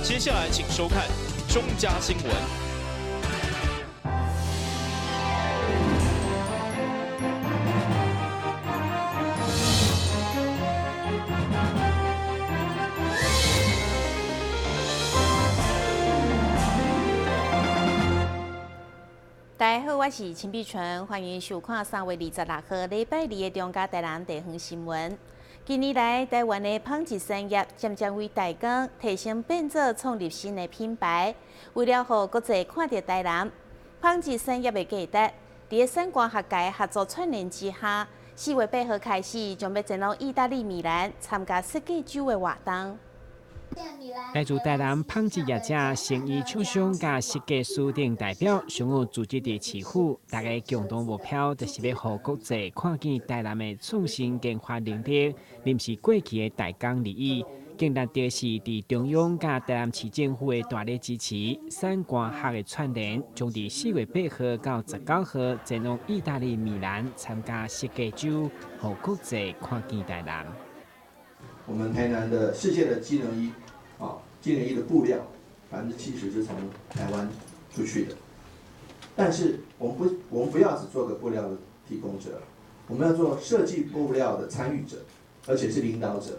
接下来请收看中嘉新闻。大家好，我是陈碧纯，欢迎收看3月26号礼拜2的中嘉台南地方新闻。近年来，台湾的纺织产业渐渐为台港提升变做创立新的品牌。为了让国际看到台南纺织产业的价值，在产官学界合作串联之下，4月8号开始，将要前往意大利米兰参加设计周的活动。来自台南纺织业者、生意厂商甲设计师等代表，相互组织伫市府，大家共同目标就是要让国际看见台南的创新研发能力，临时过去的台港利益。更难得是伫中央甲台南市政府的大力支持，产官学的串联，将伫4月8号到19号前往意大利米兰参加设计周，让国际看见台南。我们台南的世界的机能衣，机能衣的布料70%是从台湾出去的。但是我们不要只做个布料的提供者，我们要做设计布料的参与者，而且是领导者。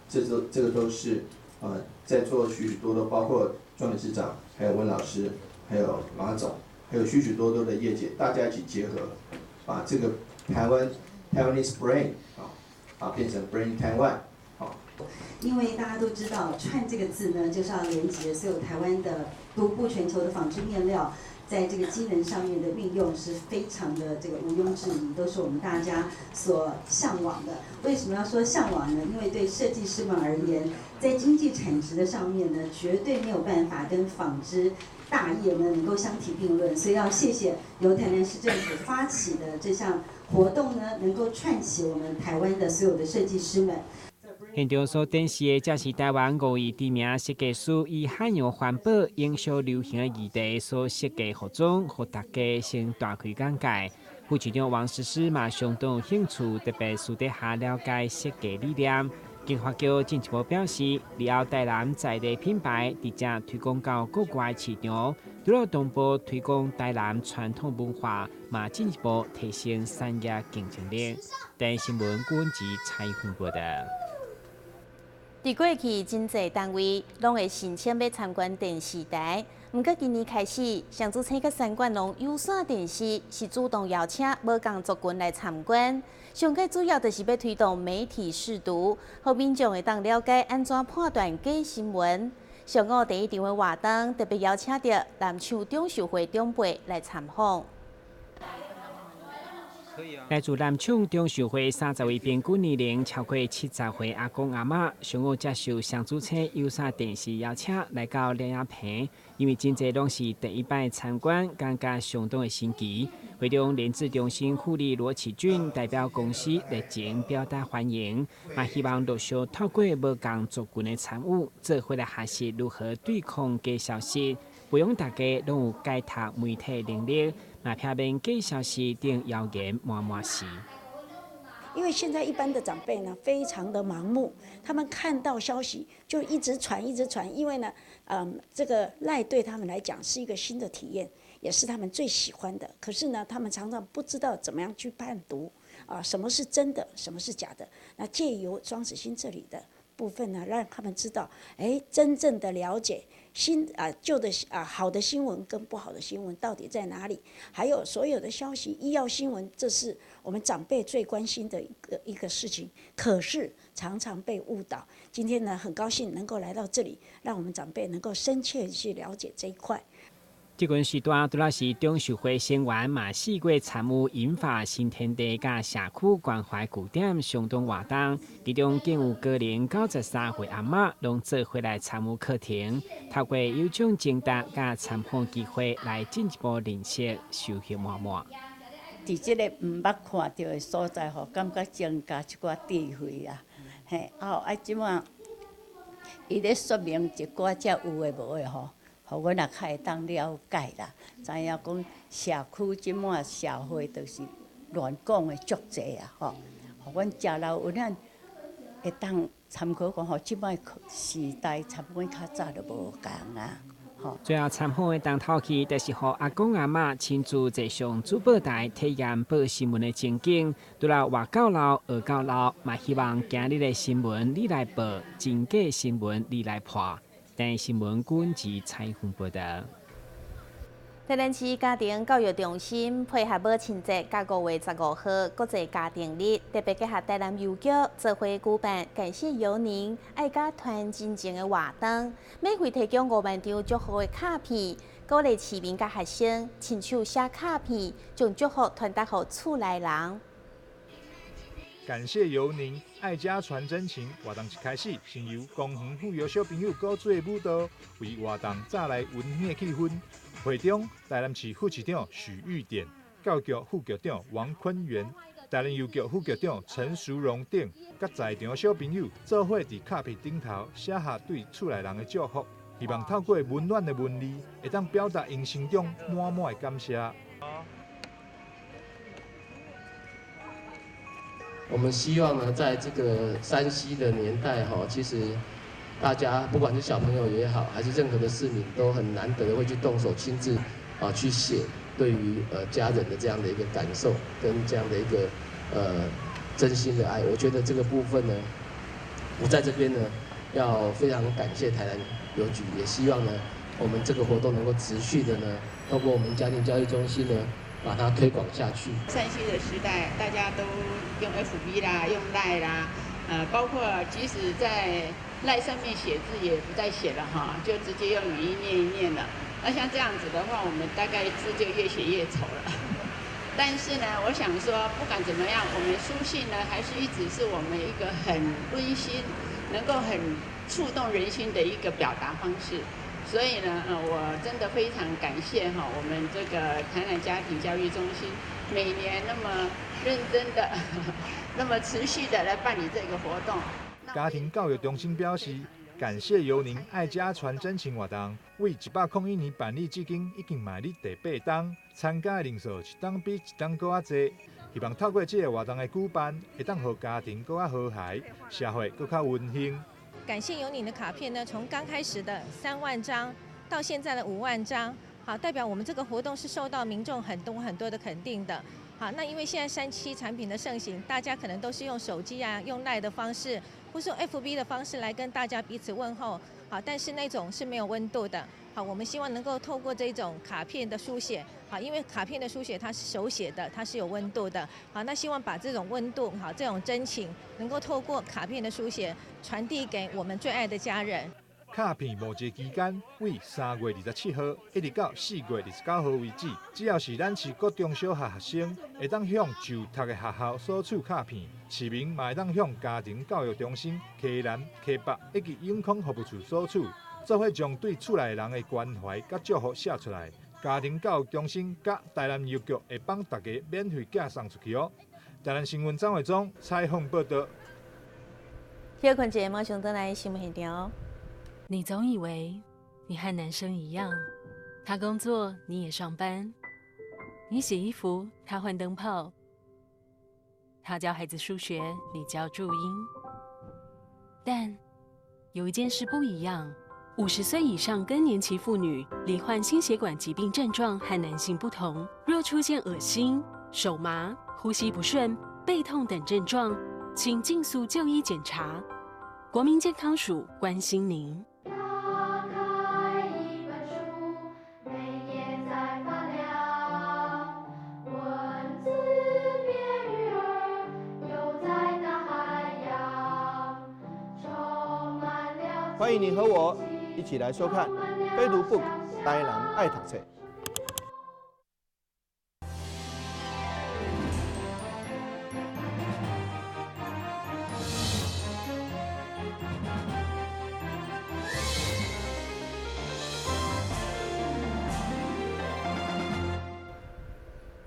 这个都是在座许许多多，包括庄理事长，还有温老师，还有马总，还有许许多多的业界，大家一起结合，把这个Taiwanese brain 变成 Brain Taiwan。因为大家都知道，串这个字呢，就是要连接所有台湾的独步全球的纺织面料，在这个机能上面的运用是非常的这个毋庸置疑，都是我们大家所向往的。为什么要说向往呢？因为对设计师们而言，在经济产值的上面呢，绝对没有办法跟纺织大业呢能够相提并论。所以要谢谢由台南市政府发起的这项活动呢，能够串起我们台湾的所有的设计师们。现场所展示的，则是台湾5位知名设计师以海洋环保、影响流行的议题所设计服装，予大家先大开眼界。副市长王诗诗嘛相当有兴趣，特别私底下了解设计理念。经发局进一步表示，以后台南在地品牌直接推广到国外市场，除了同步推广台南传统文化，嘛进一步提升产业竞争力。台新闻郭文吉、蔡宏报道。伫过去，真侪单位拢会申请要参观电视台，不过今年开始，上主青甲三观拢有线电视是主动邀请无工作群来参观。上个主要就是要推动媒体识读，让民众会当了解安怎判断假新闻。上午第一场的活动特别邀请到南厂董事会长辈来参访。来自南厂董事会30位平均年龄超过70岁阿公阿嬷，上午接受上主车有线电视邀请来到摄影棚，因为真侪拢是第一摆参观，感觉相当的新奇。会中联制中心副理罗启俊代表公司热情表达欢迎，嘛希望陆续透过无工族群的参与，做伙来学习如何对抗假消息，培养大家拢有解读媒体能力。那避免假消息等谣言满满是。因为现在一般的长辈呢，非常的盲目，他们看到消息就一直传，一直传。因为呢，这个赖对他们来讲是一个新的体验，也是他们最喜欢的。可是呢，他们常常不知道怎么样去判读什么是真的，什么是假的。那借由庄子欣这里的部分呢，让他们知道，真正的了解旧的好的新闻跟不好的新闻到底在哪里？还有所有的消息，医药新闻，这是我们长辈最关心的一个事情，可是常常被误导。今天呢，很高兴能够来到这里，让我们长辈能够深切去了解这一块。这群时段除了是董事会成员，嘛4月参与引发新天地甲社区关怀据点相当活动，其中更有高龄93岁阿嬷拢做伙来参与课程，透过有种征答甲参访机会来进一步认识，收获满满。伫这个毋捌看到的所在吼，感觉增加一寡智慧啊，即马伊咧说明一寡遮有诶无诶吼。互阮也较会当了解啦，知影讲社区即满社会就是乱讲诶足济啊，吼，互阮食老有咱会当参考讲吼，即摆时代差不多较早就无共啊。最后参访的当头期，就是予阿公阿嬷亲自坐上主报台体验报新闻的情景。除了活到老、学到老，嘛希望今日的新闻你来报，真假新闻你来破。但新闻军及采访报道。台南市家庭教育中心配合母亲节，甲5月15号国际家庭日，特别结合台南邮局做伙举办感谢有您爱家团真情的活动，每回提供5万张祝福的卡片，鼓励市民甲学生亲手写卡片，将祝福传达给厝内人。感谢有您爱家传真情活动一开始，先由公园附有小朋友鼓吹舞蹈，为活动带来温馨的气氛。会中，台南市副市长许玉典、教育局副局长王坤元、台南邮局副局长陈淑荣等，甲在场小朋友做伙伫卡片顶头写下对厝内人的祝福，希望透过温暖的文字，会当表达因心中满满的感谢。我们希望呢，在这个3C的年代其实大家不管是小朋友也好，还是任何的市民，都很难得的会去动手亲自去写对于家人的这样的一个感受跟这样的一个真心的爱。我觉得这个部分呢，我在这边呢要非常感谢台南邮局，也希望呢我们这个活动能够持续的呢，透过我们家庭教育中心呢，把它推广下去。3C 的时代，大家都用 FB 啦，用 LINE 啦，包括即使在 LINE 上面写字也不再写了哈，就直接用语音念一念了。那像这样子的话，我们大概字就越写越丑了。但是呢，我想说，不管怎么样，我们书信呢，还是一直是我们一个很温馨，能够很触动人心的一个表达方式。所以呢，我真的非常感谢我们这个台南家庭教育中心每年那么认真的、那么持续的来办理这个活动。家庭教育中心表示，感谢由您爱家传真情活动，为101年办理至今已经迈入第8档，参加的人数一档比一档搁较多。希望透过这个活动的举办，会当让家庭搁较和谐，社会搁较温馨。感谢有你的卡片呢，从刚开始的3万张到现在的5万张，好，代表我们这个活动是受到民众很多的肯定的。好，那因为现在3C产品的盛行，大家可能都是用手机啊、用 LINE 的方式，或是用 FB 的方式来跟大家彼此问候。好，但是那种是没有温度的。好，我们希望能够透过这种卡片的书写，好，因为卡片的书写它是手写的，它是有温度的。好，那希望把这种温度，好，这种真情，能够透过卡片的书写传递给我们最爱的家人。卡片募集期间为3月27号一直到4月29号为止，只要是咱市各中小学学生会当向就读的学校索取卡片，市民嘛会当向家庭教育中心、溪南、溪北以及永康服务处索取，做伙将对厝内人的关怀甲祝福写出来。家庭教育中心甲台南邮局会帮大家免费寄送出去哦。台南新闻张伟忠采访报道。休困节马上转来新闻现场。你总以为你和男生一样，他工作你也上班，你洗衣服他换灯泡，他教孩子数学你教注音。但有一件事不一样，50岁以上更年期妇女罹患心血管疾病症状和男性不同，若出现恶心、手麻、呼吸不顺、背痛等症状，请尽速就医检查。国民健康署关心您。欢迎你和我一起来收看《非读 book》台南爱读册。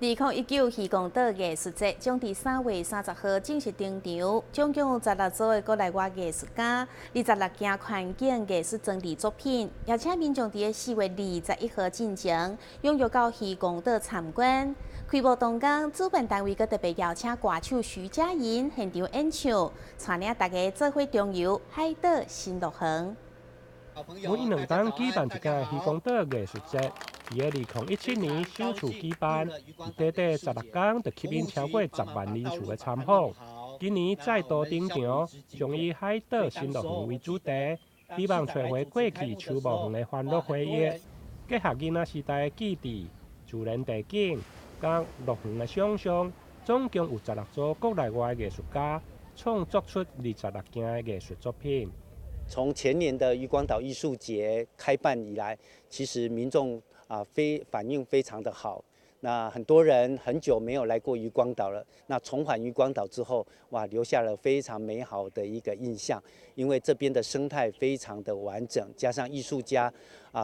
2019渔光岛艺术节将伫3月30号正式登场，总共有16组的国内外艺术家，26件环境艺术装置作品，邀请民众伫4月21号进前踊跃到渔光岛参观。开幕当天，主办单位阁特别邀请歌手徐佳莹现场演唱，带领大家做伙重游海岛新乐园。每2档举办一届渔光岛艺术节，伫2017年首次举办，短短16天就吸引超过10万人次的参访。今年再度登场，将以海岛新乐园为主题，希望找回过去秋幕园的欢乐回忆，结合囡仔时代的记忆、自然地景、甲乐园的想象，总共有16组国内外艺术家创作出26件的艺术作品。从前年的渔光岛艺术节开办以来，其实民众反应非常的好。那很多人很久没有来过渔光岛了，那重返渔光岛之后，哇，留下了非常美好的一个印象。因为这边的生态非常的完整，加上艺术家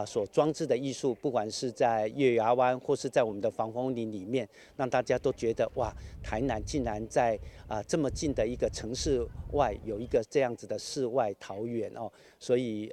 所装置的艺术，不管是在月牙湾或是在我们的防风林里面，让大家都觉得哇，台南竟然在这么近的一个城市外有一个这样子的世外桃源哦，所以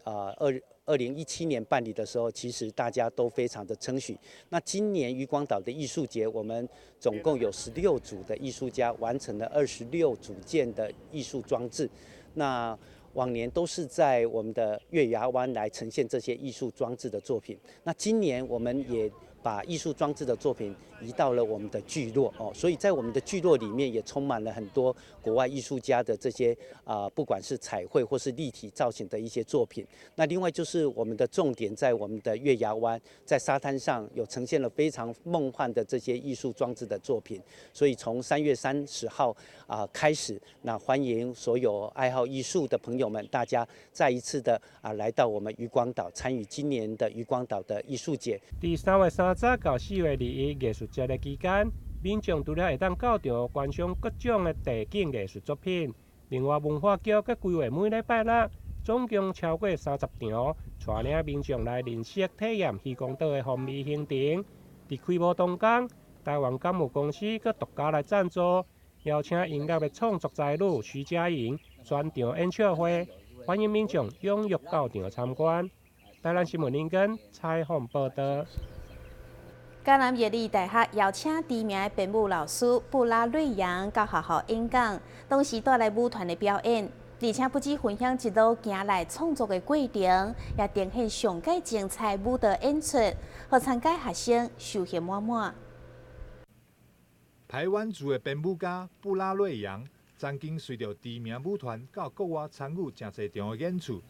2017年办理的时候，其实大家都非常的称许。那今年渔光岛的艺术节，我们总共有16组的艺术家完成了26组件的艺术装置。那往年都是在我们的月牙湾来呈现这些艺术装置的作品。那今年我们也把艺术装置的作品移到了我们的聚落哦，所以在我们的聚落里面也充满了很多国外艺术家的这些不管是彩绘或是立体造型的一些作品。那另外就是我们的重点在我们的月牙湾，在沙滩上有呈现了非常梦幻的这些艺术装置的作品。所以从3月30号开始，那欢迎所有爱好艺术的朋友们，大家再一次的来到我们渔光岛，参与今年的渔光岛的艺术节。第3月30到4月21艺术节的期间，民众除了会当到场观赏各种的地景艺术作品，另外文化局佮规划每礼拜六总共超过30场，带领民众来认识体验渔光岛的风味行程。伫开幕当天，台湾港务公司佮独家来赞助，邀请音乐的创作才女徐佳莹全场演唱会，欢迎民众踊跃到场参观。台南新闻林根采访报道。嘉南夜里大学邀请知名的编舞老师布拉瑞扬到学校演讲，同时带来舞团的表演，而且不止分享一路行来创作的过程，也呈现上界精彩舞蹈演出，和参加学生收获满满。台湾族的编舞家布拉瑞扬，曾经随着知名舞团到国外参与真侪场的演出。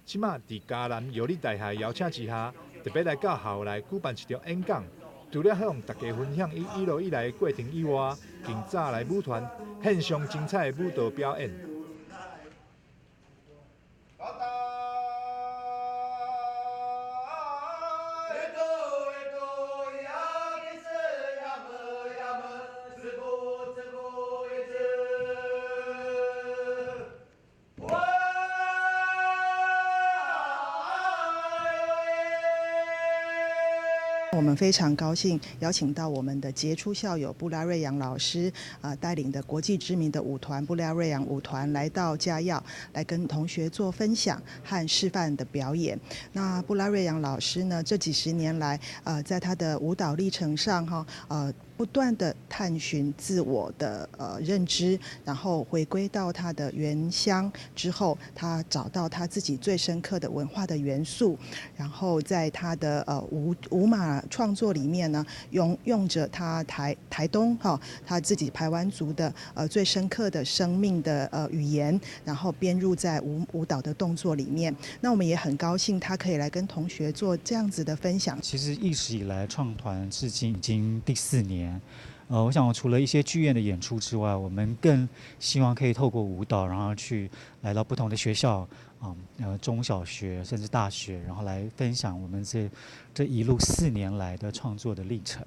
即马伫嘉南药理大学邀请之下，特别来到校内举办一场演讲。除了向大家分享伊一路以来的过程以外，更早来舞团献上精彩的舞蹈表演。我们非常高兴邀请到我们的杰出校友布拉瑞扬老师带领的国际知名的舞团布拉瑞扬舞团来到嘉药，来跟同学做分享和示范的表演。那布拉瑞扬老师呢，这几十年来在他的舞蹈历程上不断的探寻自我的认知，然后回归到他的原乡之后，他找到他自己最深刻的文化的元素，然后在他的舞马创作里面呢，用着他台东他自己排湾族的最深刻的生命的语言，然后编入在舞蹈的动作里面。那我们也很高兴他可以来跟同学做这样子的分享。其实一直以来创团至今已经第4年。我想除了一些剧院的演出之外，我们更希望可以透过舞蹈，然后去来到不同的学校，中小学甚至大学，然后来分享我们这一路4年来的创作的历程。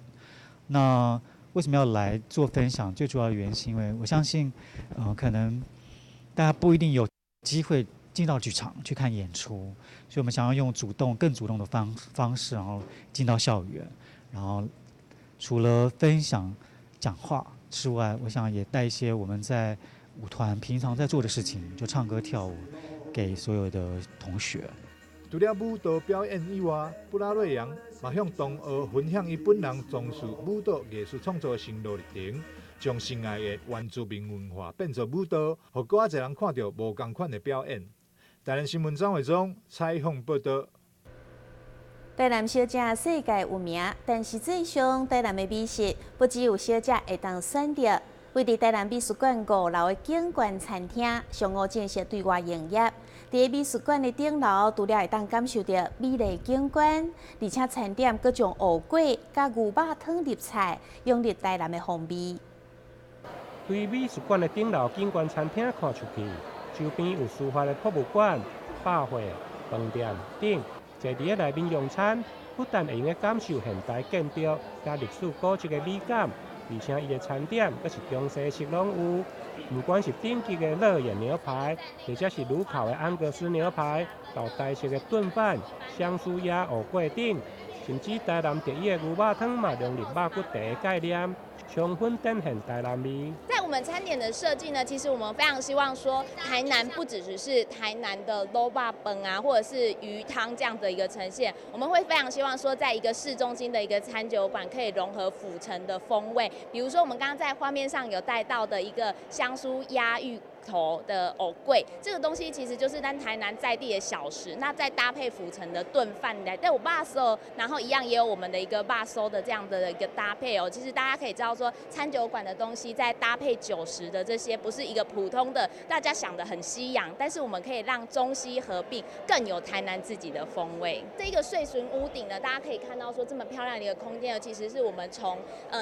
那为什么要来做分享？最主要的原因是因为我相信，可能大家不一定有机会进到剧场去看演出，所以我们想要用更主动的方式，然后进到校园，然后除了分享讲话之外，我想也带一些我们在舞团平常在做的事情，就唱歌跳舞，给所有的同学。除了舞蹈表演以外，布拉瑞扬嘛向同学分享伊本人从事舞蹈艺术创作的心路历程，将心爱的原住民文化变作舞蹈，互更侪人看到无同款的表演。台南新闻张伟忠采访报道。台南小吃世界有名，但实际上台南的美食不只有小吃会当选择。位伫台南美术馆5楼的景观餐厅，上午正式对外营业。伫美术馆的顶楼，除了会当感受到美丽景观，而且餐点阁将芋粿甲牛肉汤入菜，融入台南的风味。对美术馆的顶楼景观餐厅看出去，周边有书法的博物馆、百货、饭店等，坐伫内面用餐，不但会用感受现代建筑加历史古迹的美感。而且伊的餐点阁是中西式拢有，不管是顶级的乐眼牛排，或者是炉烤的安格斯牛排，到台式的炖饭、香酥鸭、芋粿等，甚至台南特有的牛肉汤嘛融入肉骨茶的概念，充分展现台南味。在我们餐点的设计呢，其实我们非常希望说，台南不只是台南的肉肉饭啊，或者是鱼汤这样的一个呈现，我们会非常希望说，在一个市中心的一个餐酒馆，可以融合府城的风味。比如说，我们刚刚在画面上有带到的一个香酥鸭芋头的藕粿，这个东西其实就是在台南在地的小食，那再搭配府城的炖饭来，但有肉酥，然后一样也有我们的一个肉酥的这样的一个搭配哦。其实大家可以知道说，餐酒馆的东西在搭配酒食的这些，不是一个普通的大家想的很西洋，但是我们可以让中西合并，更有台南自己的风味。这一个穗笋屋顶呢，大家可以看到说这么漂亮的一个空间，其实是我们从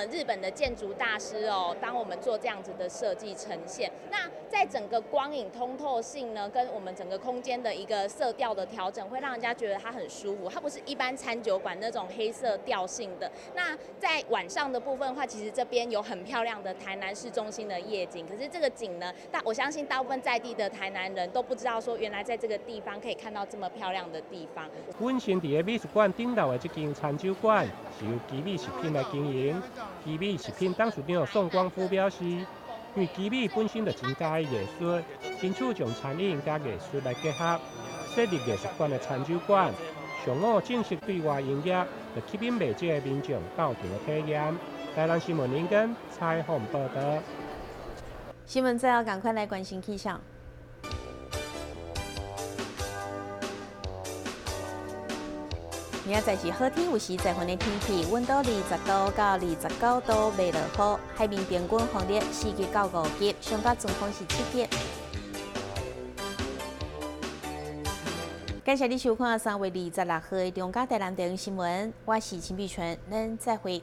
日本的建筑大师哦，帮我们做这样子的设计呈现。那在整个光影通透性呢，跟我们整个空间的一个色调的调整，会让人家觉得它很舒服。它不是一般餐酒馆那种黑色调性的。那在晚上的部分的话，其实这边有很漂亮的台南市中心的夜景。可是这个景呢，我相信大部分在地的台南人都不知道说，原来在这个地方可以看到这么漂亮的地方。本身伫个美术馆顶楼的这间餐酒馆，是由基美食品来经营。基美食品董事长宋光夫表示，因为基美本身就真介意艺术，因此将餐饮加艺术来结合，设立艺术馆的餐酒馆。上午正式对外营业，就吸引未少的民众到场的体验。台南新闻林根采访报道。新闻最后赶快来关心气象。明仔载是好天，有时在云的天气，温度20度到29度，袂落雨。海面平均风力4级到5级，上高阵风是7级。感谢你收看3月26号的中嘉台南电视新闻，我是陈碧纯，咱再会。